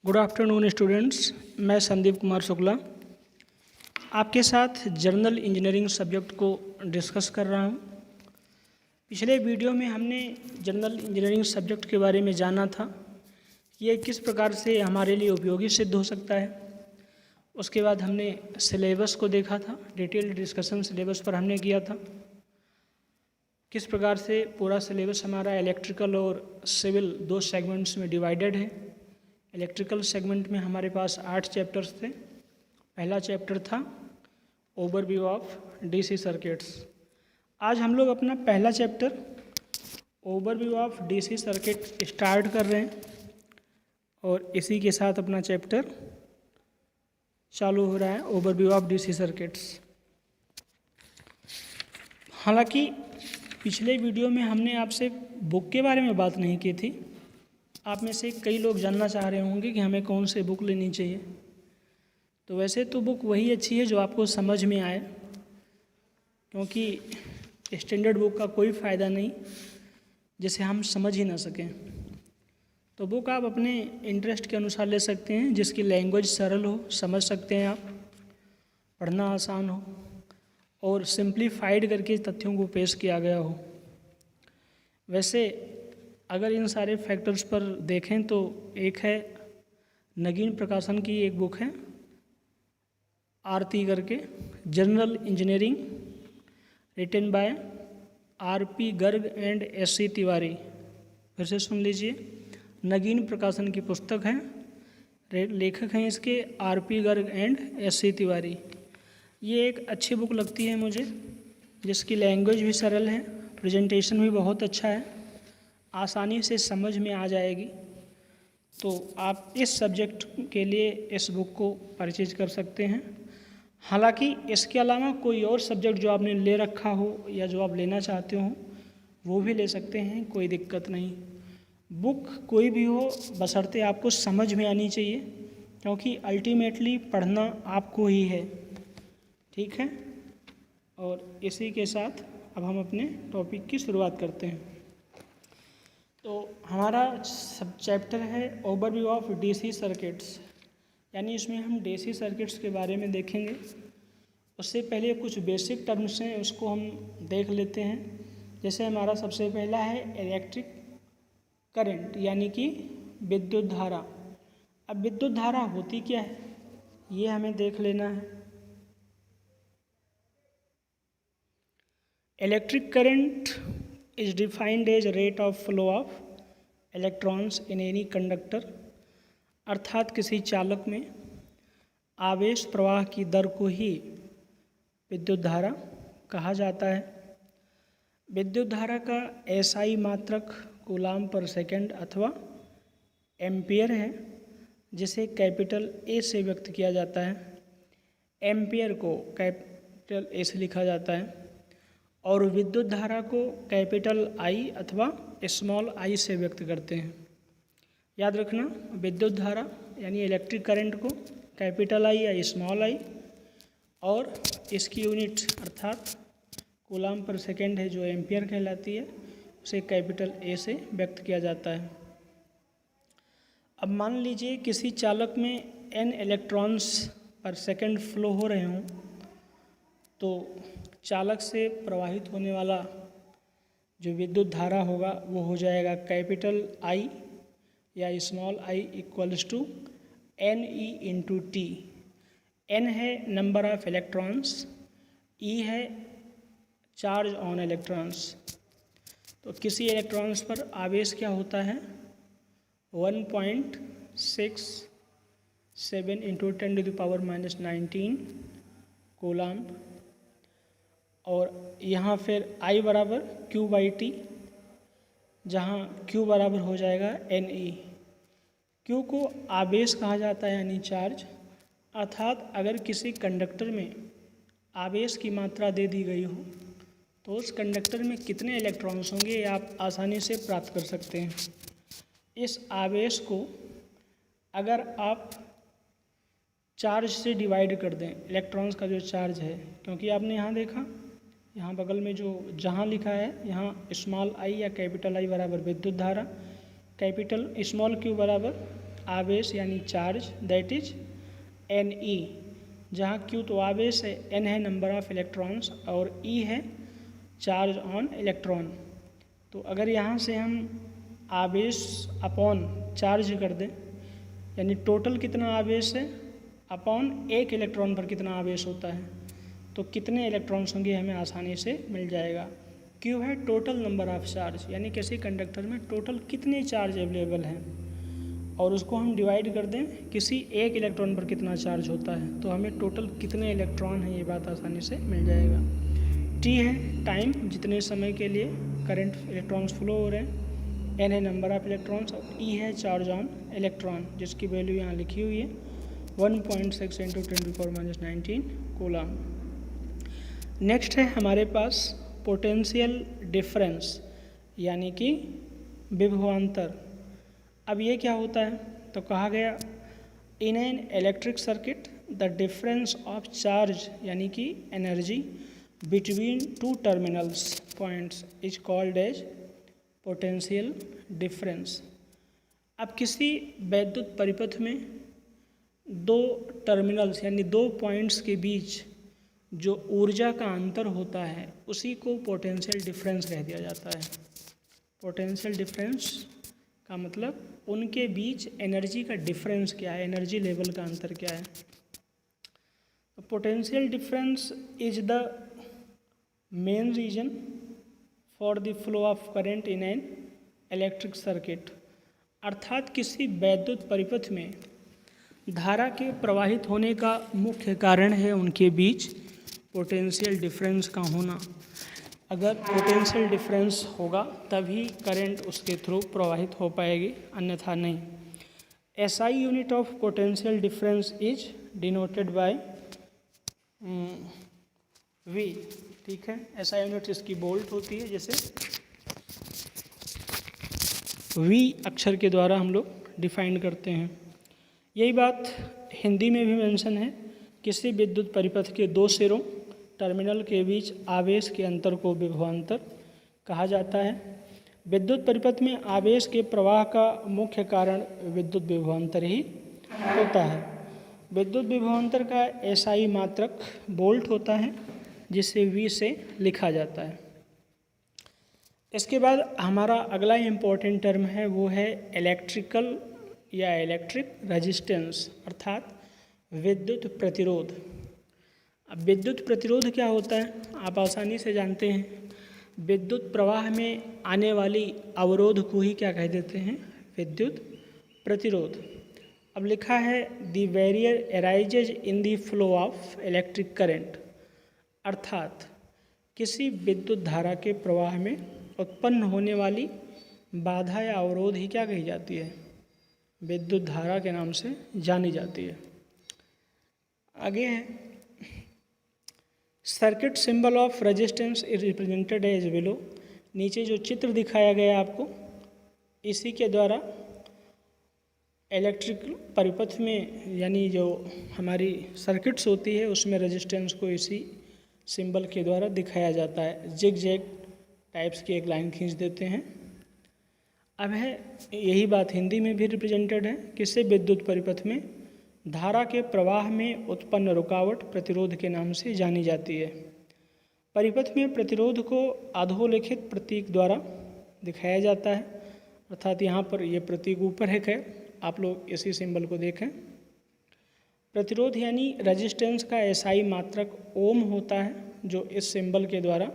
Good afternoon students. मैं संदीप कुमार शुक्ला आपके साथ जनरल इंजीनियरिंग सब्जेक्ट को डिस्कस कर रहा हूं। पिछले वीडियो में हमने जनरल इंजीनियरिंग सब्जेक्ट के बारे में जाना था कि ये किस प्रकार से हमारे लिए उपयोगी सिद्ध हो सकता है। उसके बाद हमने सिलेबस को देखा था, डिटेल्ड डिस्कशन सिलेबस पर हमने किया था। किस प्रकार से पूरा सिलेबस हमारा इलेक्ट्रिकल और सिविल दो सेगमेंट्स में डिवाइडेड है। इलेक्ट्रिकल सेगमेंट में हमारे पास 8 चैप्टर्स थे। पहला चैप्टर था ओवरव्यू ऑफ डीसी सर्किट्स। आज हम लोग अपना पहला chapter overview of DC circuit start कर रहे हैं और इसी के साथ अपना चैप्टर चालू हो रहा है, ओवरव्यू ऑफ डीसी सर्किट्स। हालांकि पिछले वीडियो में हमने आपसे बुक के बारे में बात नहीं की थी। आप में से कई लोग जानना चाह रहे होंगे कि हमें कौन से बुक लेनी चाहिए। तो वैसे तो बुक वही अच्छी है जो आपको समझ में आए, क्योंकि स्टैंडर्ड बुक का कोई फ़ायदा नहीं जिसे हम समझ ही ना सकें। तो बुक आप अपने इंटरेस्ट के अनुसार ले सकते हैं, जिसकी लैंग्वेज सरल हो, समझ सकते हैं आप, पढ़ना आसान हो और सिंप्लीफाइड करके तथ्यों को पेश किया गया हो। वैसे अगर इन सारे फैक्टर्स पर देखें तो एक है नगीन प्रकाशन की एक बुक है आरती करके, general engineering, written by RP Garg and SC Tiwari. फिर से सुन लीजिए, नगीन प्रकाशन की पुस्तक है, लेखक हैं इसके RP Garg and SC Tiwari. ये एक अच्छी बुक लगती है मुझे, जिसकी लैंग्वेज भी सरल है, प्रेजेंटेशन भी बहुत अच्छा है, आसानी से समझ में आ जाएगी। तो आप इस सब्जेक्ट के लिए इस बुक को परचेज कर सकते हैं। हालांकि इसके अलावा कोई और सब्जेक्ट जो आपने ले रखा हो या जो आप लेना चाहते हो वो भी ले सकते हैं, कोई दिक्कत नहीं। बुक कोई भी हो बशर्ते आपको समझ में आनी चाहिए, क्योंकि अल्टीमेटली पढ़ना आपको ही है। ठीक है, और इसी के साथ अब हम अपने टॉपिक की शुरुआत करते हैं। तो हमारा सब चैप्टर है ओवरव्यू ऑफ डीसी सर्किट्स, यानी इसमें हम डीसी सर्किट्स के बारे में देखेंगे। उससे पहले कुछ बेसिक टर्म्स हैं, उसको हम देख लेते हैं। जैसे हमारा सबसे पहला है इलेक्ट्रिक करंट, यानी कि विद्युत धारा। अब विद्युत धारा होती क्या है ये हमें देख लेना है। Electric current is defined as rate of flow of electrons in any conductor, अर्थात किसी चालक में आवेश प्रवाह की दर को ही विद्युत धारा कहा जाता है। विद्युत धारा का एसआई मात्रक कूलाम पर सेकंड अथवा एम्पियर है, जिसे कैपिटल ए से व्यक्त किया जाता है। एम्पियर को कैपिटल ए से लिखा जाता है और विद्युत धारा को कैपिटल आई अथवा स्मॉल आई से व्यक्त करते हैं। याद रखना, विद्युत धारा यानी इलेक्ट्रिक करंट को कैपिटल आई या स्मॉल आई, और इसकी यूनिट अर्थात कूलाम पर सेकेंड है जो एम्पियर कहलाती है, उसे कैपिटल ए से व्यक्त किया जाता है। अब मान लीजिए किसी चालक में n इलेक्ट्रॉन्स पर सेकेंड फ्लो हो रहे हों, तो चालक से प्रवाहित होने वाला जो विद्युत धारा होगा वो हो जाएगा कैपिटल आई या small I equals to N E into T. N है नंबर ऑफ इलेक्ट्रॉन्स, ई है चार्ज ऑन इलेक्ट्रॉन्स। तो किसी इलेक्ट्रॉन्स पर आवेश क्या होता है 1.67 इंटू 10⁻⁻19 कूलाम, और यहाँ फिर I बराबर Q/T, जहाँ Q बराबर हो जाएगा NE। Q को आवेश कहा जाता है यानी चार्ज, अर्थात अगर किसी कंडक्टर में आवेश की मात्रा दे दी गई हो तो उस कंडक्टर में कितने इलेक्ट्रॉन्स होंगे ये आप आसानी से प्राप्त कर सकते हैं। इस आवेश को अगर आप चार्ज से डिवाइड कर दें, इलेक्ट्रॉन्स का जो चार्ज है, क्योंकि आपने यहाँ देखा यहाँ बगल में जो जहाँ लिखा है यहाँ स्मॉल आई या कैपिटल आई बराबर विद्युत धारा, कैपिटल स्मॉल क्यू बराबर आवेश यानी charge, that is N E, जहाँ Q तो आवेश है, N है नंबर ऑफ इलेक्ट्रॉन्स और E है चार्ज ऑन इलेक्ट्रॉन। तो अगर यहाँ से हम आवेश अपॉन चार्ज कर दें, यानी टोटल कितना आवेश है अपॉन एक इलेक्ट्रॉन पर कितना आवेश होता है, तो कितने इलेक्ट्रॉन्स होंगे हमें आसानी से मिल जाएगा। Q है टोटल नंबर ऑफ चार्ज, यानी किसी कंडक्टर में टोटल कितने चार्ज अवेलेबल हैं, और उसको हम डिवाइड कर दें किसी एक इलेक्ट्रॉन पर कितना चार्ज होता है, तो हमें टोटल कितने इलेक्ट्रॉन हैं ये बात आसानी से मिल जाएगा। T है टाइम, जितने समय के लिए करंट इलेक्ट्रॉन्स फ्लो हो रहे हैं, N है नंबर ऑफ इलेक्ट्रॉन्स और E है चार्ज ऑन इलेक्ट्रॉन, जिसकी वैल्यू यहाँ लिखी हुई है 1.6 × 10⁻⁹ कूलम। नेक्स्ट है हमारे पास पोटेंशियल डिफरेंस, यानी कि विभवांतर। अब ये क्या होता है, तो कहा गया in an electric circuit the difference of charge यानी कि energy between two terminals points is called as potential difference. अब किसी वैद्युत परिपथ में दो टर्मिनल्स यानी दो पॉइंट्स के बीच जो ऊर्जा का अंतर होता है उसी को पोटेंशियल डिफरेंस कह दिया जाता है। पोटेंशियल डिफरेंस का मतलब उनके बीच एनर्जी का डिफरेंस क्या है, एनर्जी लेवल का अंतर क्या है। Potential difference is the main reason for the flow of current in an electric circuit, अर्थात किसी वैद्युत परिपथ में धारा के प्रवाहित होने का मुख्य कारण है उनके बीच पोटेंशियल डिफरेंस का होना। अगर पोटेंशियल डिफरेंस होगा तभी करंट उसके थ्रू प्रवाहित हो पाएगी, अन्यथा नहीं। SI unit of potential difference is denoted bye V, ठीक है। SI यूनिट इसकी बोल्ट होती है, जैसे V अक्षर के द्वारा हम लोग डिफाइन करते हैं। यही बात हिंदी में भी मेंशन है, किसी विद्युत परिपथ के दो सिरों टर्मिनल के बीच आवेश के अंतर को विभवांतर कहा जाता है। विद्युत परिपथ में आवेश के प्रवाह का मुख्य कारण विद्युत विभवांतर ही होता है। विद्युत विभवांतर का SI मात्रक वोल्ट होता है, जिसे V से लिखा जाता है। इसके बाद हमारा अगला इम्पोर्टेंट टर्म है, वो है इलेक्ट्रिकल या इलेक्ट्रिक रेजिस्टेंस, अर्थात विद्युत प्रतिरोध। अब विद्युत प्रतिरोध क्या होता है, आप आसानी से जानते हैं। विद्युत प्रवाह में आने वाली अवरोध को ही क्या कह देते हैं, विद्युत प्रतिरोध। अब लिखा है the barrier arises in the flow of electric current, अर्थात किसी विद्युत धारा के प्रवाह में उत्पन्न होने वाली बाधा या अवरोध ही क्या कही जाती है, विद्युत धारा के नाम से जानी जाती है। आगे है circuit symbol of resistance is represented as below. नीचे जो चित्र दिखाया गया आपको, इसी के द्वारा इलेक्ट्रिक परिपथ में यानी जो हमारी सर्किट्स होती है उसमें रेजिस्टेंस को इसी सिंबल के द्वारा दिखाया जाता है। जिग जैग टाइप्स की एक लाइन खींच देते हैं। अब है यही बात हिंदी में भी रिप्रेजेंटेड है, किसी विद्युत परिपथ में धारा के प्रवाह में उत्पन्न रुकावट प्रतिरोध के नाम से जानी जाती है। परिपथ में प्रतिरोध को अधोलिखित प्रतीक द्वारा दिखाया जाता है, अर्थात यहाँ पर ये प्रतीक ऊपर है, आप लोग इसी सिंबल को देखें। प्रतिरोध यानी रेजिस्टेंस का SI मात्रक ओम होता है, जो इस सिंबल के द्वारा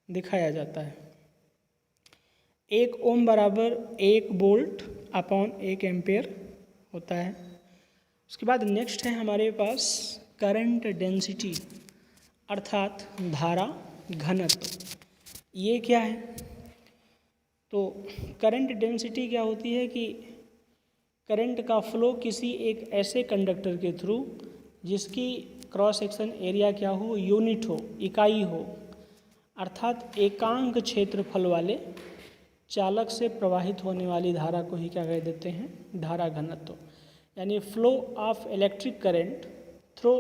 दिखाया जाता है। 1 ओम बराबर 1 वोल्ट अपॉन 1 एम्पेयर होता है। उसके बाद नेक्स्ट है हमारे पास करंट डेंसिटी, अर्थात धारा घनत्व। ये क्या है, तो करंट डेंसिटी क्या होती है कि करंट का फ्लो किसी एक ऐसे कंडक्टर के थ्रू जिसकी क्रॉस सेक्शन एरिया क्या हो, यूनिट हो, इकाई हो, अर्थात एकांक क्षेत्रफल वाले चालक से प्रवाहित होने वाली धारा को ही क्या कह देते हैं, धारा घनत्व। यानी flow of electric current through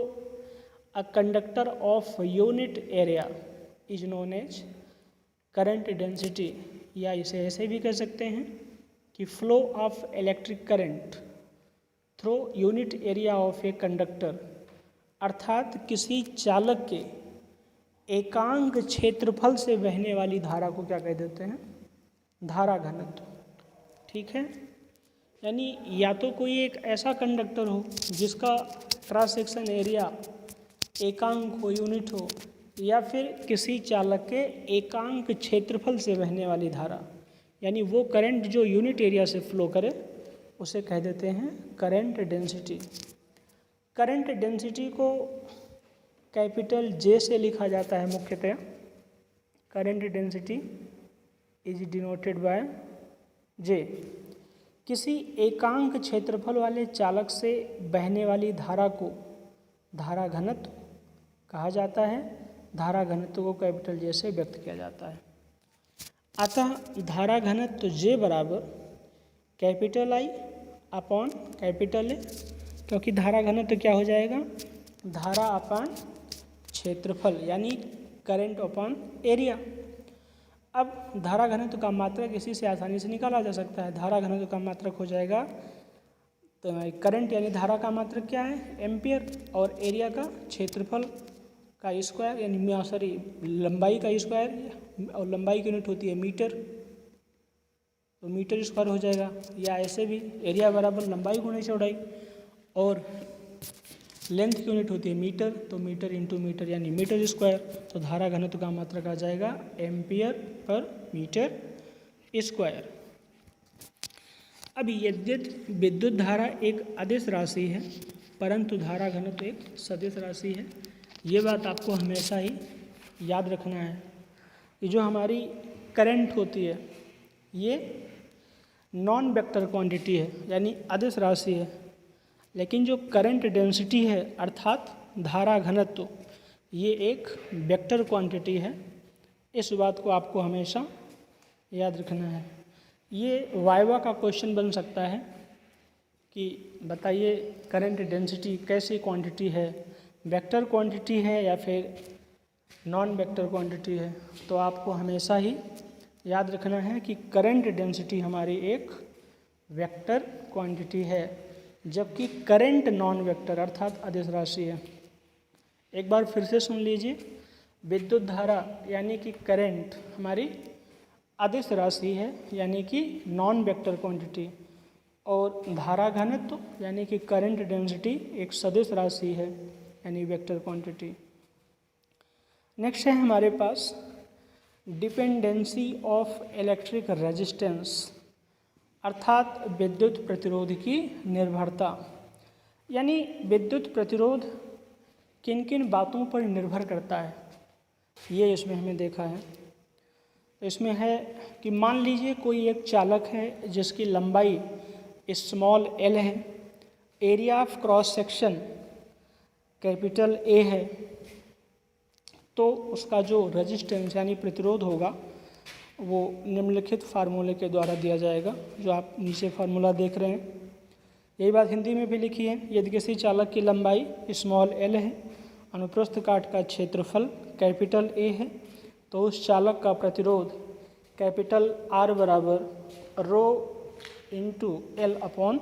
a conductor of unit area is known as current density, या इसे ऐसे भी कह सकते हैं कि flow of electric current through unit area of a conductor, अर्थात किसी चालक के एकांक क्षेत्रफल से बहने वाली धारा को क्या कह देते हैं? धारा घनत्व। ठीक है, यानी या तो कोई एक ऐसा कंडक्टर हो जिसका क्रॉस सेक्शन एरिया एकांक हो, यूनिट हो, या फिर किसी चालक के एकांक क्षेत्रफल से बहने वाली धारा, यानी वो करंट जो यूनिट एरिया से फ्लो करे उसे कह देते हैं करंट डेंसिटी। करंट डेंसिटी को कैपिटल जे से लिखा जाता है मुख्यतः। Current density is denoted by J. किसी एकांक क्षेत्रफल वाले चालक से बहने वाली धारा को धारा घनत्व कहा जाता है। धारा घनत्व को कैपिटल जे से व्यक्त किया जाता है। अतः धारा घनत्व जे बराबर capital I upon capital A, क्योंकि धारा घनत्व क्या हो जाएगा? धारा अपॉन क्षेत्रफल, यानी करंट अपॉन एरिया। अब धारा घनत्व का मात्रक इसी से आसानी से निकाला जा सकता है। धारा घनत्व का मात्रक हो जाएगा तो करंट यानी धारा का मात्रक क्या है? एम्पियर, और एरिया का क्षेत्रफल का स्क्वायर, यानी लंबाई का स्क्वायर, और लंबाई की यूनिट होती है मीटर, तो मीटर स्क्वायर हो जाएगा। या ऐसे भी एरिया बराबर लंबाई गुणे चौड़ाई, और लेंथ की यूनिट होती है मीटर, तो मीटर इंटू मीटर यानी मीटर स्क्वायर। तो धारा घनत्व का मात्रक आ जाएगा एम्पियर पर मीटर स्क्वायर। अब यद्यपि विद्युत धारा एक अदिश राशि है, परंतु धारा घनत्व एक सदिश राशि है। ये बात आपको हमेशा ही याद रखना है कि जो हमारी करंट होती है ये नॉन वेक्टर क्वांटिटी है, यानी अदिश राशि है। लेकिन जो करंट डेंसिटी है अर्थात धारा घनत्व, ये एक वेक्टर क्वांटिटी है। इस बात को आपको हमेशा याद रखना है। ये वाइवा का क्वेश्चन बन सकता है कि बताइए करंट डेंसिटी कैसी क्वांटिटी है, वेक्टर क्वांटिटी है या फिर नॉन वेक्टर क्वांटिटी है। तो आपको हमेशा ही याद रखना है कि करंट डेंसिटी हमारी एक वेक्टर क्वांटिटी है, जबकि करंट नॉन वेक्टर अर्थात अदिश राशि है। एक बार फिर से सुन लीजिए, विद्युत धारा यानी कि करंट हमारी अदिश राशि है, यानी कि नॉन वेक्टर क्वांटिटी, और धारा घनत्व यानी कि करंट डेंसिटी एक सदिश राशि है, यानी वेक्टर क्वांटिटी। नेक्स्ट है हमारे पास डिपेंडेंसी ऑफ इलेक्ट्रिक रेजिस्टेंस, अर्थात विद्युत प्रतिरोध की निर्भरता। यानी विद्युत प्रतिरोध किन किन बातों पर निर्भर करता है, ये इसमें हमें देखा है। इसमें है कि मान लीजिए कोई एक चालक है जिसकी लंबाई स्मॉल एल है, area of cross section capital A है, तो उसका जो रेजिस्टेंस यानी प्रतिरोध होगा वो निम्नलिखित फार्मूले के द्वारा दिया जाएगा, जो आप नीचे फार्मूला देख रहे हैं। यही बात हिंदी में भी लिखी है। यदि किसी चालक की लंबाई स्मॉल एल है, अनुप्रस्थ काट का क्षेत्रफल कैपिटल ए है, तो उस चालक का प्रतिरोध कैपिटल आर बराबर रो इंटू एल अपॉन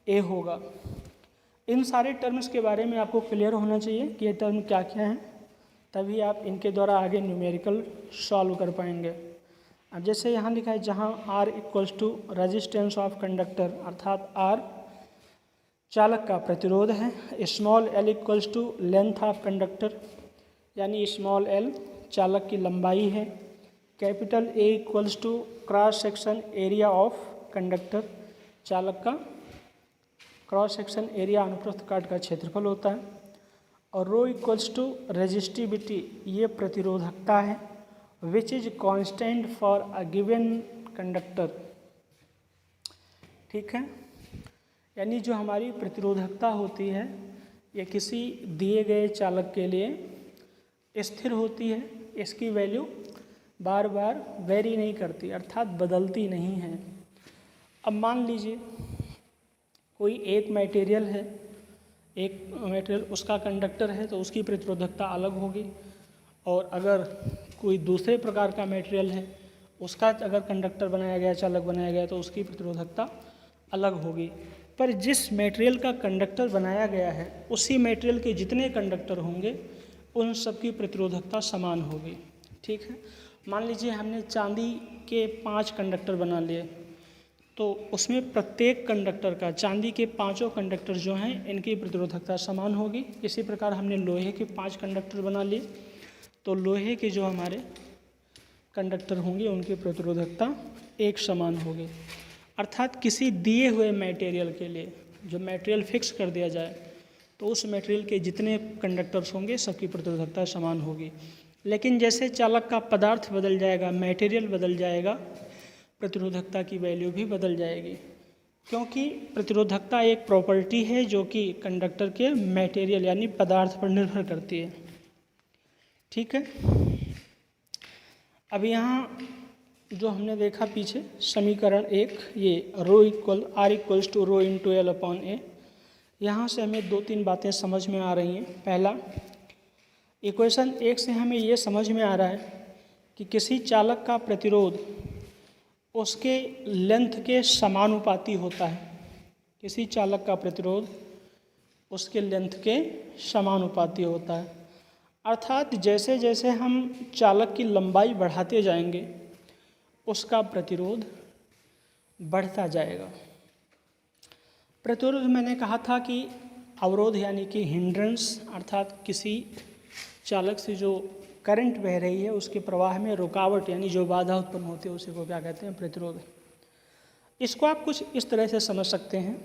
ए होगा। इन सारे टर्म्स के बारे में आपको क्लियर होना चाहिए कि ये टर्म क्या क्या हैं, तभी आप इनके द्वारा आगे न्यूमेरिकल सॉल्व कर पाएंगे। अब जैसे यहाँ लिखा है, जहाँ R equals to resistance of conductor, अर्थात R चालक का प्रतिरोध है, small l equals to length of conductor, यानी स्मॉल l चालक की लंबाई है, capital A equals to cross section area of conductor, चालक का क्रॉस सेक्शन एरिया अनुप्रस्थ काट का क्षेत्रफल होता है, और रो इक्वल्स टू रेजिस्टिविटी, ये प्रतिरोधकता है, which is constant for a given conductor. ठीक है, यानी जो हमारी प्रतिरोधकता होती है ये किसी दिए गए चालक के लिए स्थिर होती है, इसकी वैल्यू बार बार वेरी नहीं करती, अर्थात बदलती नहीं है। अब मान लीजिए कोई एक मटेरियल है, एक मटेरियल उसका कंडक्टर है तो उसकी प्रतिरोधकता अलग होगी, और अगर कोई दूसरे प्रकार का मटेरियल है उसका अगर कंडक्टर बनाया गया, चालक बनाया गया, तो उसकी प्रतिरोधकता अलग होगी। पर जिस मटेरियल का कंडक्टर बनाया गया है उसी मटेरियल के जितने कंडक्टर होंगे उन सब की प्रतिरोधकता समान होगी। ठीक है, मान लीजिए हमने चांदी के 5 कंडक्टर बना लिए, तो उसमें प्रत्येक कंडक्टर का, चांदी के 5 कंडक्टर जो हैं इनकी प्रतिरोधकता समान होगी। इसी प्रकार हमने लोहे के 5 कंडक्टर बना लिए, तो लोहे के जो हमारे कंडक्टर होंगे उनकी प्रतिरोधकता एक समान होगी। अर्थात किसी दिए हुए मटेरियल के लिए जो मटेरियल फिक्स कर दिया जाए तो उस मटेरियल के जितने कंडक्टर्स होंगे सबकी प्रतिरोधकता समान होगी। लेकिन जैसे चालक का पदार्थ बदल जाएगा, मटेरियल बदल जाएगा, प्रतिरोधकता की वैल्यू भी बदल जाएगी, क्योंकि प्रतिरोधकता एक प्रॉपर्टी है जो कि कंडक्टर के मटेरियल यानी पदार्थ पर निर्भर करती है। ठीक है, अब यहाँ जो हमने देखा पीछे समीकरण 1, ये R = ρ × L/A, यहाँ से हमें 2-3 बातें समझ में आ रही हैं। पहला, इक्वेशन 1 से हमें ये समझ में आ रहा है कि किसी चालक का प्रतिरोध उसके लेंथ के समानुपाती होता है। किसी चालक का प्रतिरोध उसके लेंथ के समानुपाती होता है। अर्थात जैसे जैसे हम चालक की लंबाई बढ़ाते जाएंगे उसका प्रतिरोध बढ़ता जाएगा। प्रतिरोध मैंने कहा था कि अवरोध यानी कि हिंड्रेंस, अर्थात किसी चालक से जो करंट बह रही है उसके प्रवाह में रुकावट यानी जो बाधा उत्पन्न होती है उसी को क्या कहते हैं, प्रतिरोध। इसको आप कुछ इस तरह से समझ सकते हैं।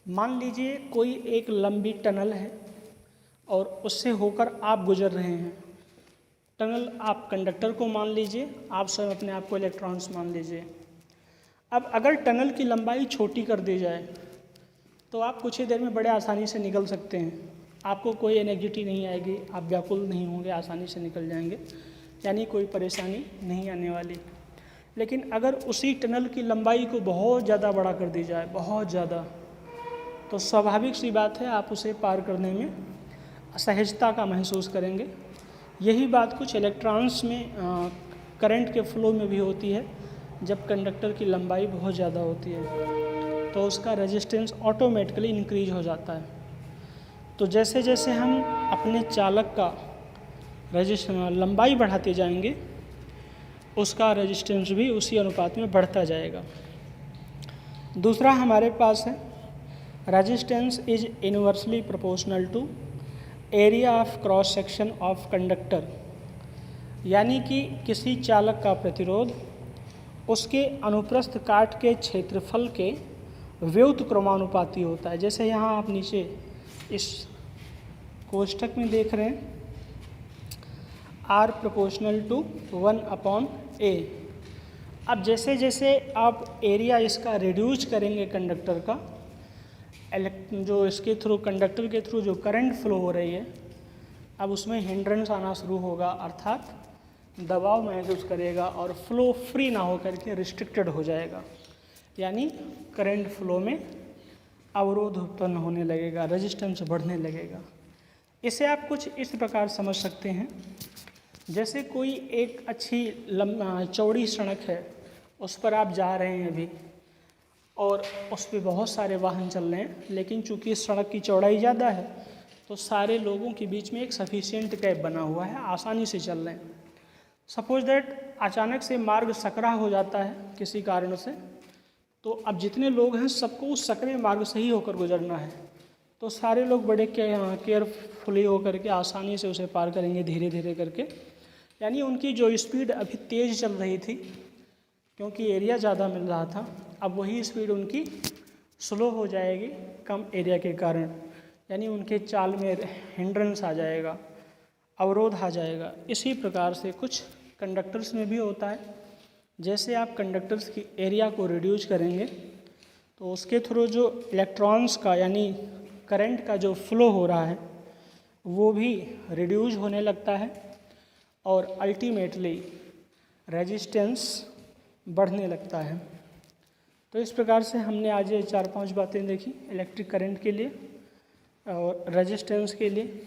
मान लीजिए कोई एक लंबी टनल है और उससे होकर आप गुजर रहे हैं। टनल आप कंडक्टर को मान लीजिए, आप स्वयं अपने आप को इलेक्ट्रॉन्स मान लीजिए। अब अगर टनल की लंबाई छोटी कर दी जाए तो आप कुछ ही देर में बड़े आसानी से निकल सकते हैं। आपको कोई एनेक्जिटी नहीं आएगी, आप व्याकुल नहीं होंगे, आसानी से निकल जाएंगे, यानी कोई परेशानी नहीं आने वाली। लेकिन अगर उसी टनल की लंबाई को बहुत ज़्यादा बड़ा कर दी जाए, बहुत ज़्यादा, तो स्वाभाविक सी बात है आप उसे पार करने में असहजता का महसूस करेंगे। यही बात कुछ इलेक्ट्रॉन्स में करंट के फ्लो में भी होती है। जब कंडक्टर की लंबाई बहुत ज़्यादा होती है तो उसका रेजिस्टेंस ऑटोमेटिकली इंक्रीज हो जाता है। तो जैसे जैसे हम अपने चालक का लंबाई बढ़ाते जाएंगे उसका रेजिस्टेंस भी उसी अनुपात में बढ़ता जाएगा। दूसरा हमारे पास है resistance is inversely proportional to area of cross section of conductor, यानी कि किसी चालक का प्रतिरोध उसके अनुप्रस्थ काट के क्षेत्रफल के व्युत्क्रमानुपाती होता है। जैसे यहाँ आप नीचे इस कोष्ठक में देख रहे हैं R = 1/A। अब जैसे जैसे आप एरिया इसका रिड्यूस करेंगे कंडक्टर का, जो इसके थ्रू कंडक्टर के थ्रू जो करंट फ्लो हो रही है अब उसमें हिंड्रेंस आना शुरू होगा, अर्थात दबाव महसूस करेगा और फ्लो फ्री ना हो करके रिस्ट्रिक्टेड हो जाएगा, यानी करंट फ्लो में अवरोध उत्पन्न होने लगेगा, रेजिस्टेंस बढ़ने लगेगा। इसे आप कुछ इस प्रकार समझ सकते हैं, जैसे कोई एक अच्छी चौड़ी सड़क है, उस पर आप जा रहे हैं अभी और उस पर बहुत सारे वाहन चल रहे हैं, लेकिन चूंकि सड़क की चौड़ाई ज़्यादा है तो सारे लोगों के बीच में एक सफिशिएंट गैप बना हुआ है, आसानी से चल रहे हैं। सपोज दैट अचानक से मार्ग सकरा हो जाता है किसी कारण से, तो अब जितने लोग हैं सबको उस सकरे मार्ग से ही होकर गुजरना है, तो सारे लोग बड़े केयरफुली होकर के आसानी से उसे पार करेंगे धीरे धीरे करके। यानी उनकी जो स्पीड अभी तेज़ चल रही थी क्योंकि एरिया ज़्यादा मिल रहा था, अब वही स्पीड उनकी स्लो हो जाएगी कम एरिया के कारण, यानी उनके चाल में हिंड्रेंस आ जाएगा, अवरोध आ जाएगा। इसी प्रकार से कुछ कंडक्टर्स में भी होता है। जैसे आप कंडक्टर्स की एरिया को रिड्यूस करेंगे तो उसके थ्रू जो इलेक्ट्रॉन्स का यानी करंट का जो फ्लो हो रहा है वो भी रिड्यूस होने लगता है और अल्टीमेटली रेजिस्टेंस बढ़ने लगता है। तो इस प्रकार से हमने आज ये 4-5 बातें देखी इलेक्ट्रिक करंट के लिए और रेजिस्टेंस के लिए।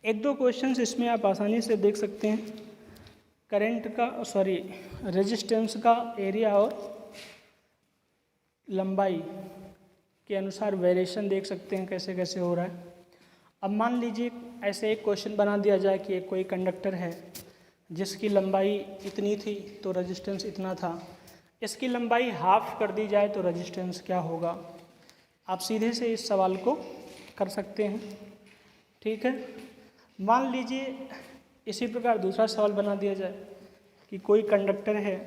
1-2 क्वेश्चंस इसमें आप आसानी से देख सकते हैं। रेजिस्टेंस का एरिया और लंबाई के अनुसार वेरिएशन देख सकते हैं कैसे कैसे हो रहा है। अब मान लीजिए ऐसे एक क्वेश्चन बना दिया जाए कि एक कोई कंडक्टर है जिसकी लंबाई इतनी थी तो रेजिस्टेंस इतना था, इसकी लंबाई हाफ कर दी जाए तो रेजिस्टेंस क्या होगा। आप सीधे से इस सवाल को कर सकते हैं, ठीक है। मान लीजिए इसी प्रकार दूसरा सवाल बना दिया जाए कि कोई कंडक्टर है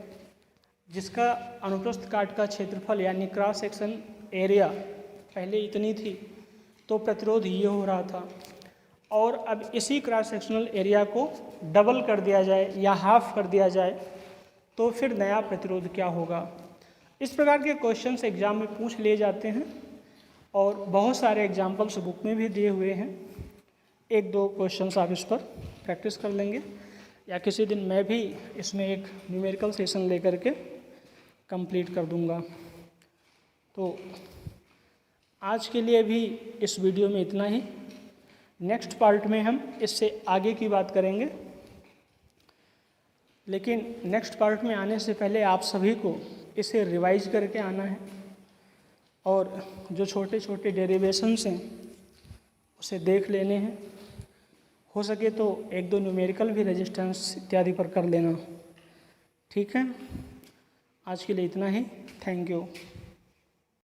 जिसका अनुप्रस्थ काट का क्षेत्रफल यानी क्रॉस सेक्शन एरिया पहले इतनी थी तो प्रतिरोध ये हो रहा था, और अब इसी क्रॉस सेक्शनल एरिया को डबल कर दिया जाए या हाफ कर दिया जाए तो फिर नया प्रतिरोध क्या होगा। इस प्रकार के क्वेश्चंस एग्जाम में पूछ लिए जाते हैं और बहुत सारे एग्जाम्पल्स बुक में भी दिए हुए हैं। एक दो क्वेश्चंस आप इस पर प्रैक्टिस कर लेंगे या किसी दिन मैं भी इसमें एक न्यूमेरिकल सेशन लेकर के कंप्लीट कर दूंगा। तो आज के लिए भी इस वीडियो में इतना ही। नेक्स्ट पार्ट में हम इससे आगे की बात करेंगे, लेकिन नेक्स्ट पार्ट में आने से पहले आप सभी को इसे रिवाइज करके आना है और जो छोटे छोटे डेरिवेशंस हैं उसे देख लेने हैं। हो सके तो एक दो न्यूमेरिकल भी रेजिस्टेंस इत्यादि पर कर लेना, ठीक है। आज के लिए इतना ही। Thank you.